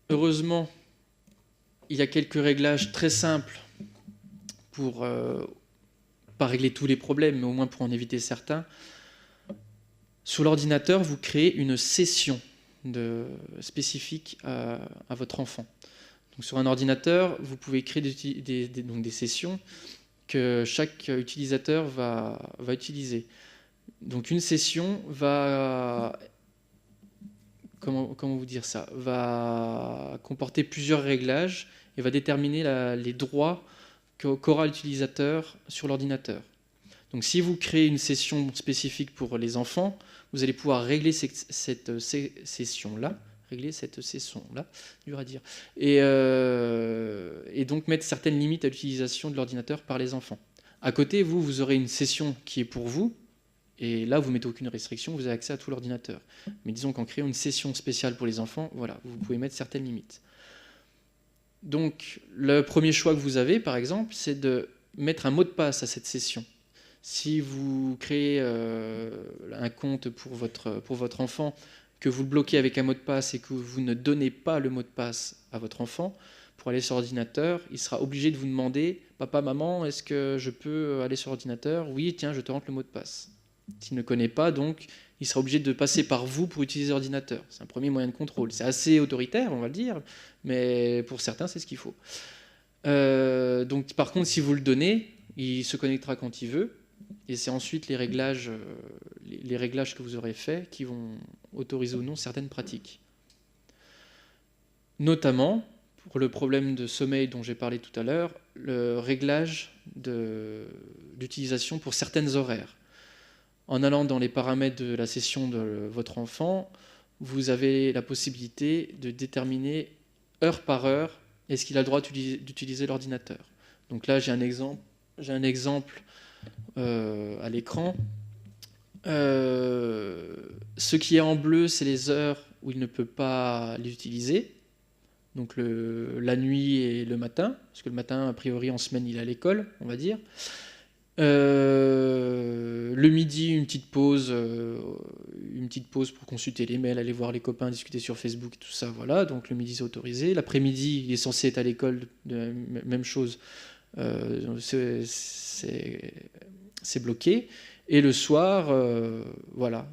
heureusement, il y a quelques réglages très simples pour pas régler tous les problèmes, mais au moins pour en éviter certains. Sur l'ordinateur, vous créez une session spécifique à votre enfant. Donc, sur un ordinateur, vous pouvez créer des sessions que chaque utilisateur va utiliser. Donc une session va, comment vous dire ça, va comporter plusieurs réglages et va déterminer les droits qu'aura l'utilisateur sur l'ordinateur. Donc si vous créez une session spécifique pour les enfants, vous allez pouvoir régler cette session-là, dur à dire, et donc mettre certaines limites à l'utilisation de l'ordinateur par les enfants. À côté, vous aurez une session qui est pour vous, et là, vous ne mettez aucune restriction, vous avez accès à tout l'ordinateur. Mais disons qu'en créant une session spéciale pour les enfants, voilà, vous pouvez mettre certaines limites. Donc, le premier choix que vous avez, par exemple, c'est de mettre un mot de passe à cette session. Si vous créez un compte pour votre enfant, que vous le bloquez avec un mot de passe et que vous ne donnez pas le mot de passe à votre enfant, pour aller sur l'ordinateur, il sera obligé de vous demander « Papa, maman, est-ce que je peux aller sur l'ordinateur ? Oui, tiens, je te rentre le mot de passe. » S'il ne connaît pas, donc, il sera obligé de passer par vous pour utiliser l'ordinateur. C'est un premier moyen de contrôle. C'est assez autoritaire, on va le dire, mais pour certains, c'est ce qu'il faut. Donc, par contre, si vous le donnez, il se connectera quand il veut, et c'est ensuite les réglages que vous aurez faits qui vont autoriser ou non certaines pratiques. Notamment, pour le problème de sommeil dont j'ai parlé tout à l'heure, le réglage d'utilisation pour certaines horaires. En allant dans les paramètres de la session de votre enfant, vous avez la possibilité de déterminer heure par heure est-ce qu'il a le droit d'utiliser l'ordinateur. Donc là, j'ai un exemple à l'écran. Ce qui est en bleu, c'est les heures où il ne peut pas les utiliser. Donc la nuit et le matin, parce que le matin, a priori, en semaine, il est à l'école, on va dire. Le midi, une petite pause pour consulter les mails, aller voir les copains, discuter sur Facebook, tout ça, voilà. Donc le midi, c'est autorisé. L'après-midi, il est censé être à l'école, même chose, c'est bloqué. Et le soir, voilà,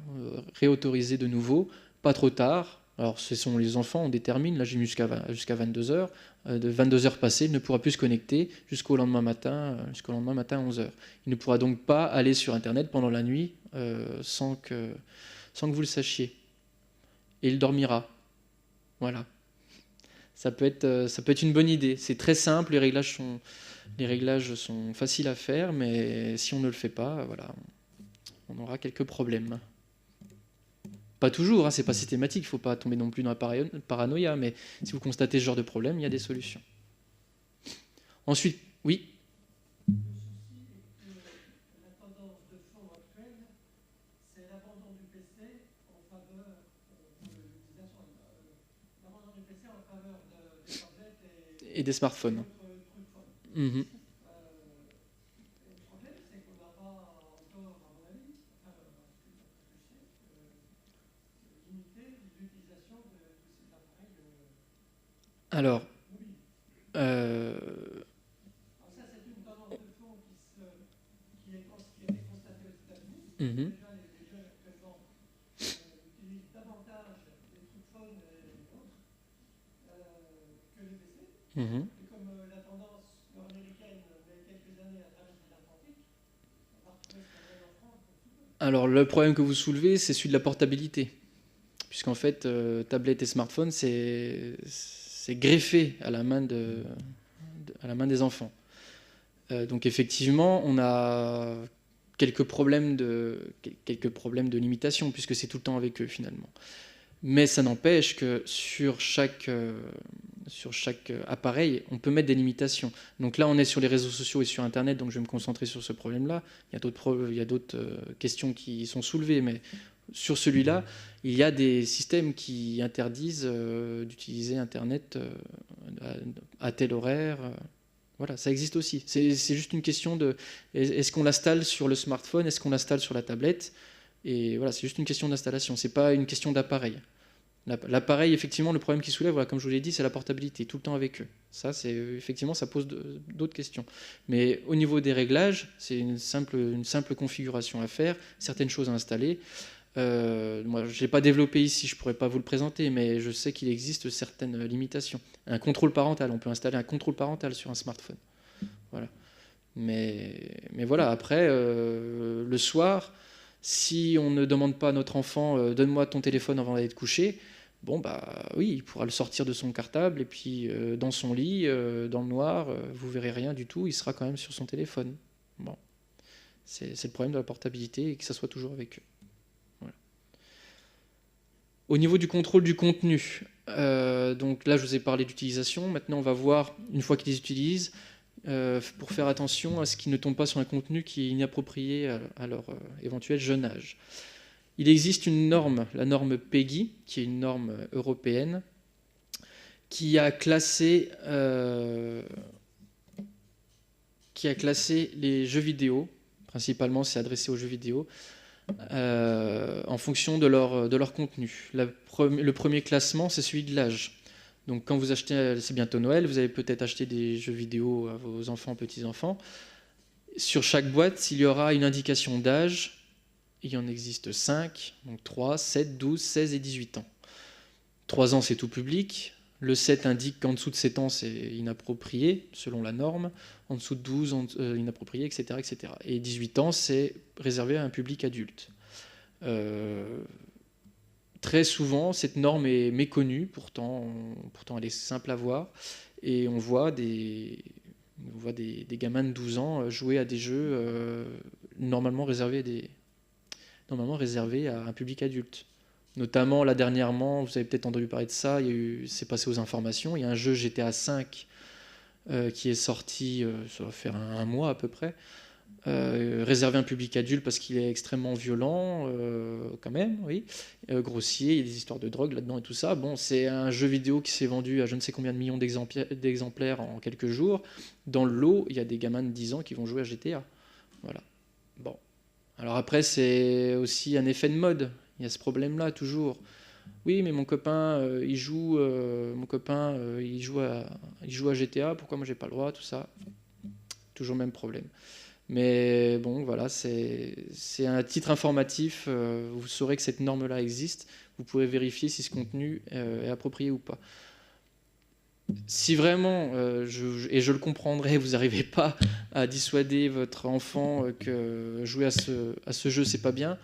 réautorisé de nouveau, pas trop tard. Alors, ce sont les enfants, on détermine. Là, j'ai mis jusqu'à 22h. De 22h passées, il ne pourra plus se connecter jusqu'au lendemain matin à 11h. Il ne pourra donc pas aller sur Internet pendant la nuit sans que vous le sachiez. Et il dormira. Voilà. Ça peut être une bonne idée. C'est très simple, les réglages sont faciles à faire, mais si on ne le fait pas, voilà, on aura quelques problèmes. Pas toujours, hein, c'est pas systématique, il ne faut pas tomber non plus dans la paranoïa, mais si vous constatez ce genre de problème, il y a des solutions. Ensuite, oui. Le souci est que la tendance de fond actuelle, c'est l'abandon du PC en faveur de l'utilisation, l'abandon du PC en faveur des tablettes et des smartphones. Mmh. Alors, ça, c'est une tendance de fond qui a été constatée aux États-Unis. Déjà, les jeunes actuellement utilisent davantage les smartphones et autres que les PC. Et comme la tendance nord-américaine met quelques années à traverser l'Atlantique, on va retrouver ce qu'on a en France. Alors, le problème que vous soulevez, c'est celui de la portabilité. Puisqu'en fait, tablette et smartphone, c'est greffé à la main des enfants. Donc effectivement, on a quelques problèmes de limitation, puisque c'est tout le temps avec eux finalement. Mais ça n'empêche que sur chaque appareil, on peut mettre des limitations. Donc là, on est sur les réseaux sociaux et sur Internet, donc je vais me concentrer sur ce problème-là. Il y a d'autres questions qui sont soulevées, mais sur celui-là, il y a des systèmes qui interdisent d'utiliser Internet à tel horaire. Voilà, ça existe aussi. C'est juste une question de est-ce qu'on l'installe sur le smartphone, est-ce qu'on l'installe sur la tablette. Et voilà, c'est juste une question d'installation. C'est pas une question d'appareil. L'appareil, effectivement, le problème qu'il soulève, voilà, comme je vous l'ai dit, c'est la portabilité, tout le temps avec eux. Ça, effectivement, ça pose d'autres questions. Mais au niveau des réglages, c'est une simple configuration à faire, certaines choses à installer. Moi, je ne l'ai pas développé ici, je ne pourrais pas vous le présenter, mais je sais qu'il existe certaines limitations. Un contrôle parental, on peut installer un contrôle parental sur un smartphone. Voilà. Mais voilà, après, le soir, si on ne demande pas à notre enfant donne-moi ton téléphone avant d'aller te coucher, bon bah oui, il pourra le sortir de son cartable et puis dans son lit, dans le noir, vous verrez rien du tout, il sera quand même sur son téléphone. Bon, c'est le problème de la portabilité et que ça soit toujours avec eux. Voilà. Au niveau du contrôle du contenu, donc là je vous ai parlé d'utilisation, maintenant on va voir, une fois qu'ils les utilisent, pour faire attention à ce qu'ils ne tombent pas sur un contenu qui est inapproprié à leur éventuel jeune âge. Il existe une norme, la norme PEGI, qui est une norme européenne, qui a classé les jeux vidéo, principalement c'est adressé aux jeux vidéo, en fonction de leur contenu. Le premier classement, c'est celui de l'âge. Donc quand vous achetez, c'est bientôt Noël, vous avez peut-être acheté des jeux vidéo à vos enfants, petits-enfants. Sur chaque boîte, il y aura une indication d'âge. Il y en existe 5, donc 3, 7, 12, 16 et 18 ans. 3 ans, c'est tout public. Le 7 indique qu'en dessous de 7 ans, c'est inapproprié, selon la norme. En dessous de 12, inapproprié, etc., etc. Et 18 ans, c'est réservé à un public adulte. Très souvent, cette norme est méconnue, pourtant elle est simple à voir, et on voit des gamins de 12 ans jouer à des jeux normalement réservés à un public adulte. Notamment, là dernièrement, vous avez peut-être entendu parler de ça, c'est passé aux informations, il y a un jeu GTA V qui est sorti, ça va faire un mois à peu près, réservé à un public adulte parce qu'il est extrêmement violent, quand même, oui, grossier, il y a des histoires de drogue là-dedans et tout ça. Bon, c'est un jeu vidéo qui s'est vendu à je ne sais combien de millions d'exemplaires en quelques jours. Dans le lot, il y a des gamins de 10 ans qui vont jouer à GTA. Voilà. Bon. Alors après, c'est aussi un effet de mode. Il y a ce problème-là, toujours. Oui, mais mon copain, il joue à GTA, pourquoi moi j'ai pas le droit, tout ça. Toujours le même problème. Mais bon, voilà, c'est un titre informatif. Vous saurez que cette norme-là existe. Vous pourrez vérifier si ce contenu est approprié ou pas. Si vraiment, et je le comprendrai, vous n'arrivez pas à dissuader votre enfant que jouer à ce jeu, c'est pas bien,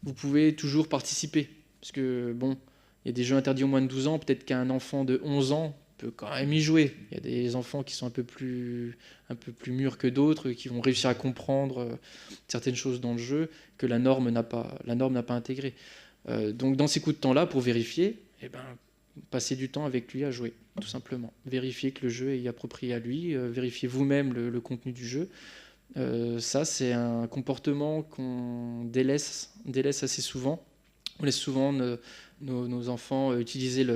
vous pouvez toujours participer. Parce que, bon, il y a des jeux interdits aux moins de 12 ans. Peut-être qu'un enfant de 11 ans peut quand même y jouer. Il y a des enfants qui sont un peu plus mûrs que d'autres, qui vont réussir à comprendre certaines choses dans le jeu que la norme n'a pas intégrées. Donc dans ces coups de temps-là, pour vérifier, passez du temps avec lui à jouer, tout simplement. Vérifiez que le jeu est approprié à lui, vérifiez vous-même le contenu du jeu. Ça, c'est un comportement qu'on délaisse assez souvent. On laisse souvent nos enfants utiliser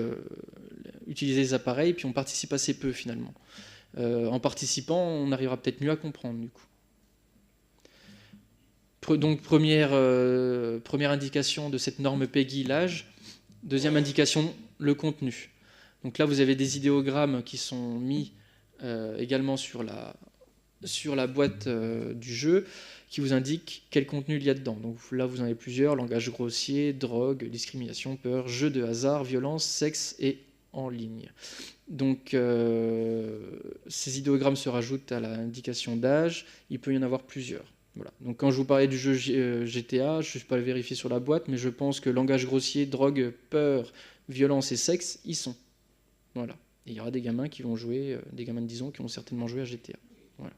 les appareils, puis on participe assez peu finalement. En participant, on arrivera peut-être mieux à comprendre du coup. Donc première indication de cette norme PEGI, l'âge. Deuxième indication, le contenu. Donc là, vous avez des idéogrammes qui sont mis également sur la boîte du jeu, qui vous indique quel contenu il y a dedans. Donc là, vous en avez plusieurs: langage grossier, drogue, discrimination, peur, jeu de hasard, violence, sexe et en ligne. Donc ces idéogrammes se rajoutent à l'indication d'âge. Il peut y en avoir plusieurs. Voilà. Donc quand je vous parlais du jeu GTA, je ne suis pas le vérifier sur la boîte, mais je pense que langage grossier, drogue, peur, violence et sexe y sont. Voilà. Et il y aura des gamins qui vont jouer, des gamins de 10 ans qui vont certainement jouer à GTA. Voilà.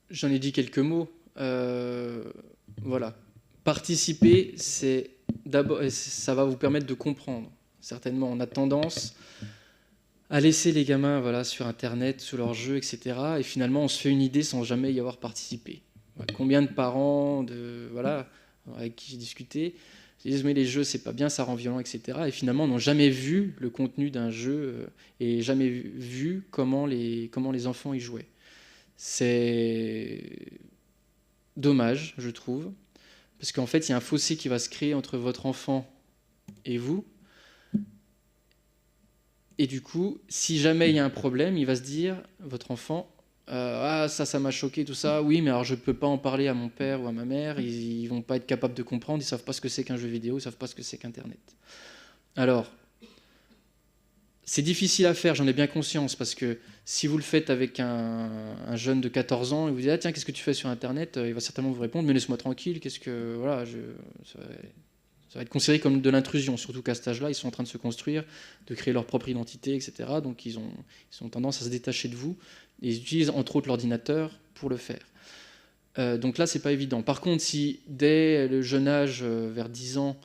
J'en ai dit quelques mots. Voilà. Participer, ça va vous permettre de comprendre. Certainement, on a tendance à laisser les gamins sur Internet, sur leurs jeux, etc. Et finalement, on se fait une idée sans jamais y avoir participé. Combien de parents avec qui j'ai discuté disent mais les jeux, c'est pas bien, ça rend violent, etc. Et finalement, n'ont jamais vu le contenu d'un jeu et jamais vu comment les enfants y jouaient. C'est dommage, je trouve, parce qu'en fait, il y a un fossé qui va se créer entre votre enfant et vous. Et du coup, si jamais il y a un problème, il va se dire, votre enfant, ah ça m'a choqué, tout ça, oui, mais alors je ne peux pas en parler à mon père ou à ma mère, ils vont pas être capables de comprendre, ils savent pas ce que c'est qu'un jeu vidéo, ils savent pas ce que c'est qu'Internet. Alors, c'est difficile à faire, j'en ai bien conscience, parce que si vous le faites avec un jeune de 14 ans, et vous dites, ah tiens, qu'est-ce que tu fais sur Internet, il va certainement vous répondre, mais laisse-moi tranquille, qu'est-ce que... Voilà, ça va être considéré comme de l'intrusion, surtout qu'à cet âge-là, ils sont en train de se construire, de créer leur propre identité, etc. Donc ils ont tendance à se détacher de vous, et ils utilisent entre autres l'ordinateur pour le faire. Donc là, c'est pas évident. Par contre, si dès le jeune âge, vers 10 ans,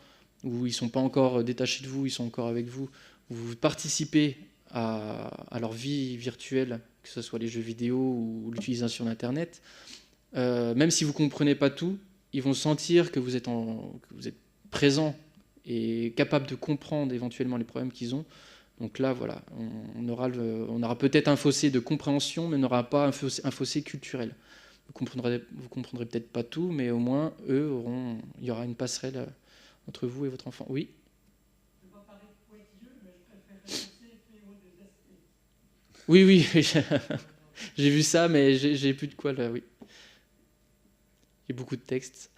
où ils sont pas encore détachés de vous, ils sont encore avec vous, vous participez à leur vie virtuelle, que ce soit les jeux vidéo ou l'utilisation d'Internet, même si vous ne comprenez pas tout, ils vont sentir que vous êtes présent et capable de comprendre éventuellement les problèmes qu'ils ont. Donc là, voilà, on aura peut-être un fossé de compréhension, mais on n'aura pas un fossé culturel. Vous comprendrez peut-être pas tout, mais au moins, il y aura une passerelle entre vous et votre enfant. Oui. Oui, j'ai vu ça, mais j'ai plus de quoi là, oui. Il y a beaucoup de textes.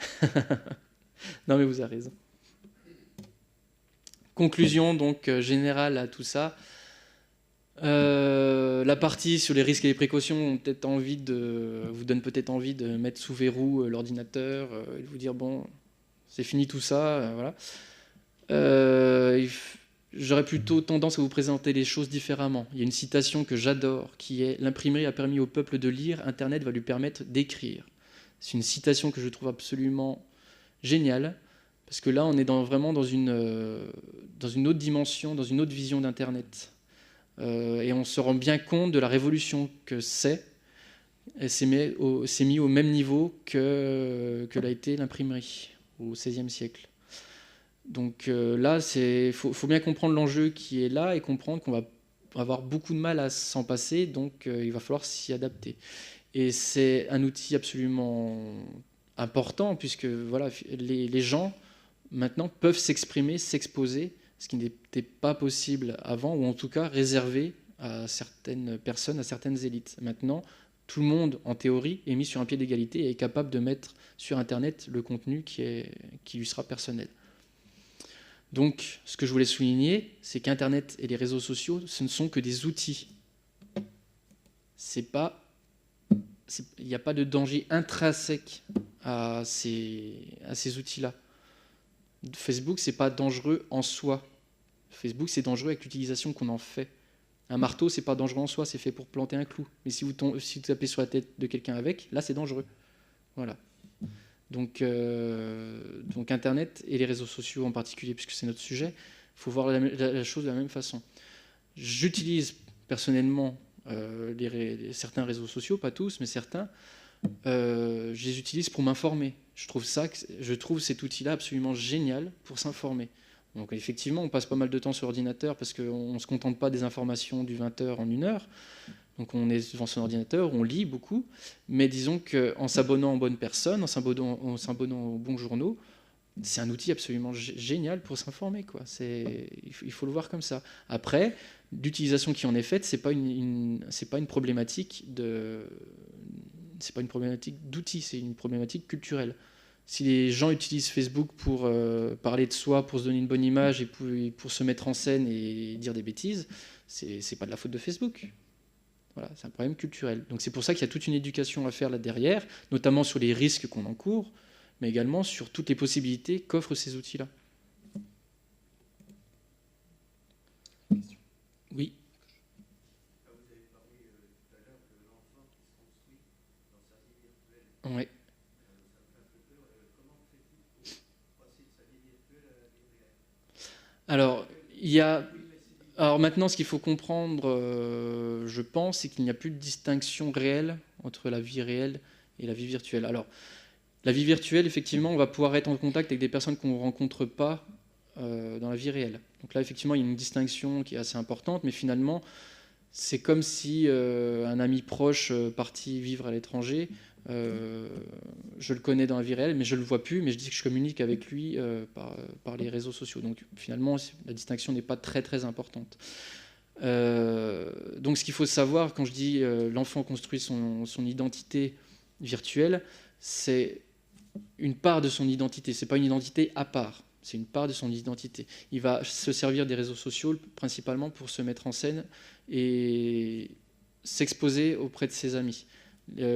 Non, mais vous avez raison. Conclusion donc générale à tout ça. La partie sur les risques et les précautions vous donne peut-être envie de mettre sous verrou l'ordinateur et de vous dire bon, c'est fini tout ça, voilà. J'aurais plutôt tendance à vous présenter les choses différemment. Il y a une citation que j'adore qui est « L'imprimerie a permis au peuple de lire, Internet va lui permettre d'écrire ». C'est une citation que je trouve absolument géniale, parce que là, on est vraiment dans une autre dimension, dans une autre vision d'Internet. Et on se rend bien compte de la révolution que c'est. Elle s'est mis au même niveau que l'a été l'imprimerie au XVIe siècle. Donc là, faut bien comprendre l'enjeu qui est là et comprendre qu'on va avoir beaucoup de mal à s'en passer, donc il va falloir s'y adapter. Et c'est un outil absolument important, puisque voilà, les gens, maintenant, peuvent s'exprimer, s'exposer, ce qui n'était pas possible avant, ou en tout cas réservé à certaines personnes, à certaines élites. Maintenant, tout le monde, en théorie, est mis sur un pied d'égalité et est capable de mettre sur Internet le contenu qui lui sera personnel. Donc, ce que je voulais souligner, c'est qu'Internet et les réseaux sociaux, ce ne sont que des outils. Il n'y a pas de danger intrinsèque à ces outils-là. Facebook, c'est pas dangereux en soi. Facebook, c'est dangereux avec l'utilisation qu'on en fait. Un marteau, c'est pas dangereux en soi, c'est fait pour planter un clou. Mais si vous tapez sur la tête de quelqu'un avec, là, c'est dangereux. Voilà. Donc Internet et les réseaux sociaux en particulier, puisque c'est notre sujet, il faut voir la chose de la même façon. J'utilise personnellement certains réseaux sociaux, pas tous, mais certains. Je les utilise pour m'informer. Je trouve cet outil-là absolument génial pour s'informer. Donc effectivement, on passe pas mal de temps sur l'ordinateur parce qu'on ne se contente pas des informations du 20h en 1 heure. Donc on est devant son ordinateur, on lit beaucoup, mais disons qu'en s'abonnant aux bonnes personnes, en s'abonnant aux bons journaux, c'est un outil absolument génial pour s'informer, quoi. Il faut le voir comme ça. Après, l'utilisation qui en est faite, c'est pas une problématique d'outils, c'est une problématique culturelle. Si les gens utilisent Facebook pour parler de soi, pour se donner une bonne image et pour se mettre en scène et dire des bêtises, c'est pas de la faute de Facebook. Voilà, c'est un problème culturel. Donc c'est pour ça qu'il y a toute une éducation à faire là derrière, notamment sur les risques qu'on encourt, mais également sur toutes les possibilités qu'offrent ces outils-là. Oui. Vous avez parlé tout à l'heure de l'enfant qui se construit dans sa vie virtuelle. Oui. Ça me fait un peu peur. Comment fait-il pour passer de sa vie virtuelle à la vie réelle? Alors maintenant, ce qu'il faut comprendre, je pense, c'est qu'il n'y a plus de distinction réelle entre la vie réelle et la vie virtuelle. Alors, la vie virtuelle, effectivement, on va pouvoir être en contact avec des personnes qu'on ne rencontre pas dans la vie réelle. Donc là, effectivement, il y a une distinction qui est assez importante, mais finalement, c'est comme si un ami proche parti vivre à l'étranger je le connais dans la vie réelle, mais je ne le vois plus, mais je dis que je communique avec lui par les réseaux sociaux. Donc finalement, la distinction n'est pas très très importante. Donc ce qu'il faut savoir, quand je dis l'enfant construit son identité virtuelle, c'est une part de son identité, c'est pas une identité à part, c'est une part de son identité. Il va se servir des réseaux sociaux principalement pour se mettre en scène et s'exposer auprès de ses amis.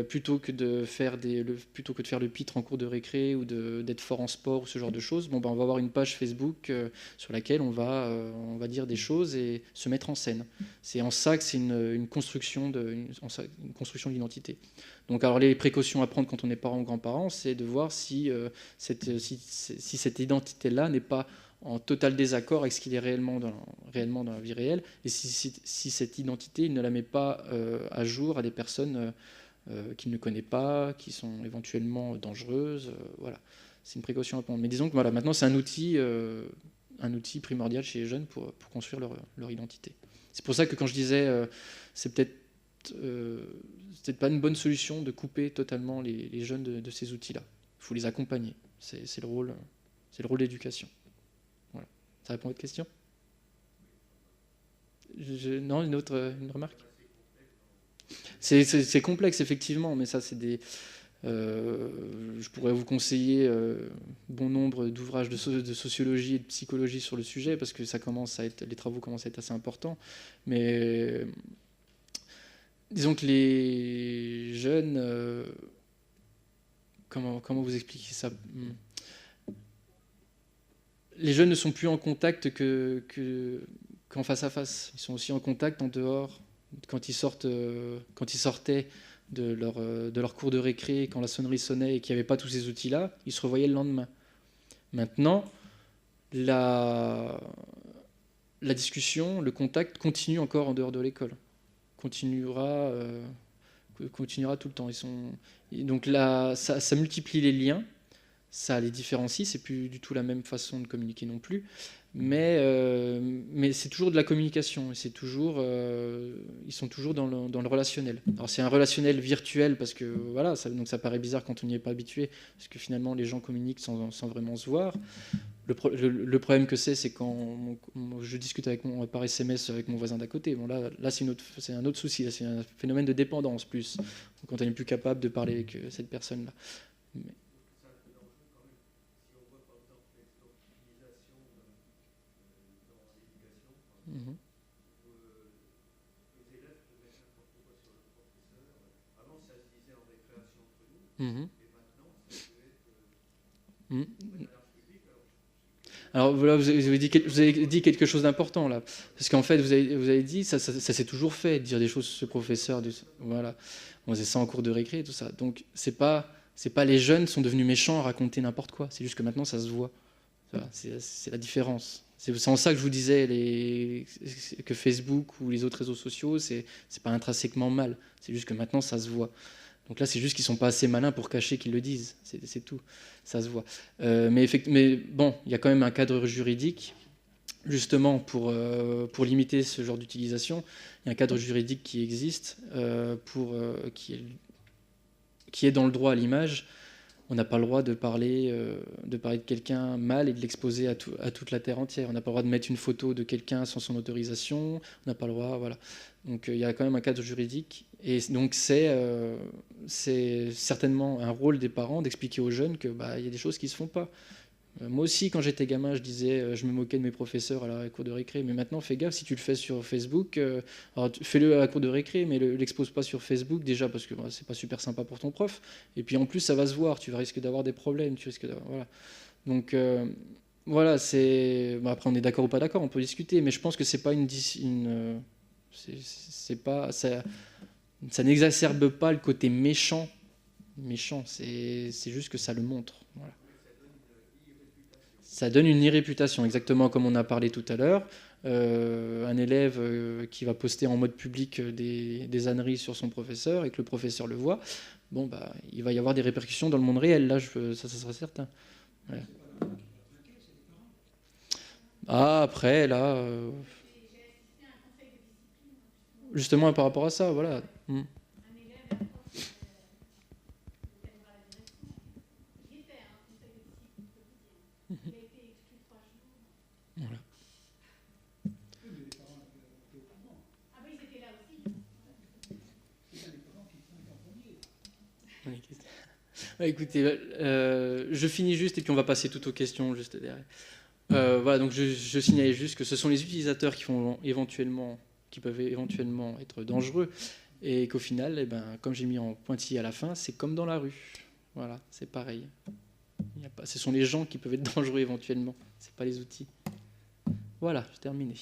Plutôt que de faire le pitre en cours de récré ou d'être fort en sport ou ce genre de choses, on va avoir une page Facebook sur laquelle on va dire des choses et se mettre en scène. C'est en ça que c'est une construction d'identité. Donc alors les précautions à prendre quand on est parent ou grand-parent, c'est de voir si cette identité-là n'est pas en total désaccord avec ce qu'il est réellement dans la vie réelle, et si cette identité, il ne la met pas à jour à des personnes qu'il ne connaît pas, qui sont éventuellement dangereuses. Voilà, c'est une précaution à prendre. Mais disons que voilà, maintenant c'est un outil primordial chez les jeunes pour construire leur identité. C'est pour ça que quand je disais c'est peut-être pas une bonne solution de couper totalement les jeunes de ces outils-là. Il faut les accompagner. C'est le rôle d'éducation. Voilà. Ça répond à votre question ? Non, une remarque ? C'est complexe, effectivement, mais ça, c'est des... je pourrais vous conseiller bon nombre d'ouvrages de sociologie et de psychologie sur le sujet, parce que les travaux commencent à être assez importants. Mais disons que les jeunes... comment vous expliquer ça ? Les jeunes ne sont plus en contact qu'en face à face. Ils sont aussi en contact en dehors. Quand ils sortaient de leur cours de récré, quand la sonnerie sonnait et qu'il n'y avait pas tous ces outils-là, ils se revoyaient le lendemain. Maintenant, la discussion, le contact continue encore en dehors de l'école. Continuera tout le temps. Donc là, ça multiplie les liens, ça les différencie, c'est plus du tout la même façon de communiquer non plus. Mais c'est toujours de la communication, et ils sont toujours dans le relationnel. Alors c'est un relationnel virtuel, parce que voilà, donc ça paraît bizarre quand on n'y est pas habitué, parce que finalement les gens communiquent sans vraiment se voir. Le problème que c'est quand je discute par SMS avec mon voisin d'à côté. Bon, là c'est un autre souci, c'est un phénomène de dépendance plus, quand on n'est plus capable de parler avec cette personne-là. Mais... Les élèves peuvent mettre n'importe quoi sur le professeur. Avant, ça se disait en récréation entre nous, et maintenant, ça peut être à l'art public. Alors voilà, vous avez dit quelque chose d'important là, parce qu'en fait vous avez dit ça s'est toujours fait, de dire des choses sur ce professeur, voilà, on faisait ça en cours de récré et tout ça. Donc c'est pas les jeunes sont devenus méchants à raconter n'importe quoi, c'est juste que maintenant ça se voit. Voilà, c'est la différence. C'est en ça que je vous disais que Facebook ou les autres réseaux sociaux, c'est pas intrinsèquement mal. C'est juste que maintenant, ça se voit. Donc là, c'est juste qu'ils ne sont pas assez malins pour cacher qu'ils le disent. C'est tout. Ça se voit. Mais bon, il y a quand même un cadre juridique, justement, pour limiter ce genre d'utilisation. Il y a un cadre juridique qui existe, qui est dans le droit à l'image. On n'a pas le droit de parler de quelqu'un mal et de l'exposer à toute la terre entière. On n'a pas le droit de mettre une photo de quelqu'un sans son autorisation. On n'a pas le droit, voilà. Donc il y a quand même un cadre juridique. Et donc c'est certainement un rôle des parents d'expliquer aux jeunes que y a des choses qui ne se font pas. Moi aussi, quand j'étais gamin, je me moquais de mes professeurs à la cour de récré. Mais maintenant, fais gaffe, si tu le fais sur Facebook, alors fais-le à la cour de récré, mais l'expose pas sur Facebook, déjà, parce que c'est pas super sympa pour ton prof. Et puis en plus, ça va se voir, tu risques d'avoir des problèmes, voilà. Donc voilà, après, on est d'accord ou pas d'accord, on peut discuter, mais je pense que c'est pas ça n'exacerbe pas le côté méchant, c'est juste que ça le montre, voilà. Ça donne une irréputation, exactement comme on a parlé tout à l'heure. Un élève qui va poster en mode public des âneries sur son professeur et que le professeur le voit, il va y avoir des répercussions dans le monde réel, là, ça sera certain. Ouais. Après, là... justement, par rapport à ça, voilà. Écoutez, je finis juste et puis on va passer toutes aux questions juste derrière. Voilà, donc je signalais juste que ce sont les utilisateurs qui peuvent éventuellement être dangereux et qu'au final, eh ben, comme j'ai mis en pointillé à la fin, c'est comme dans la rue. Voilà, c'est pareil. Ce sont les gens qui peuvent être dangereux éventuellement, c'est pas les outils. Voilà, j'ai terminé.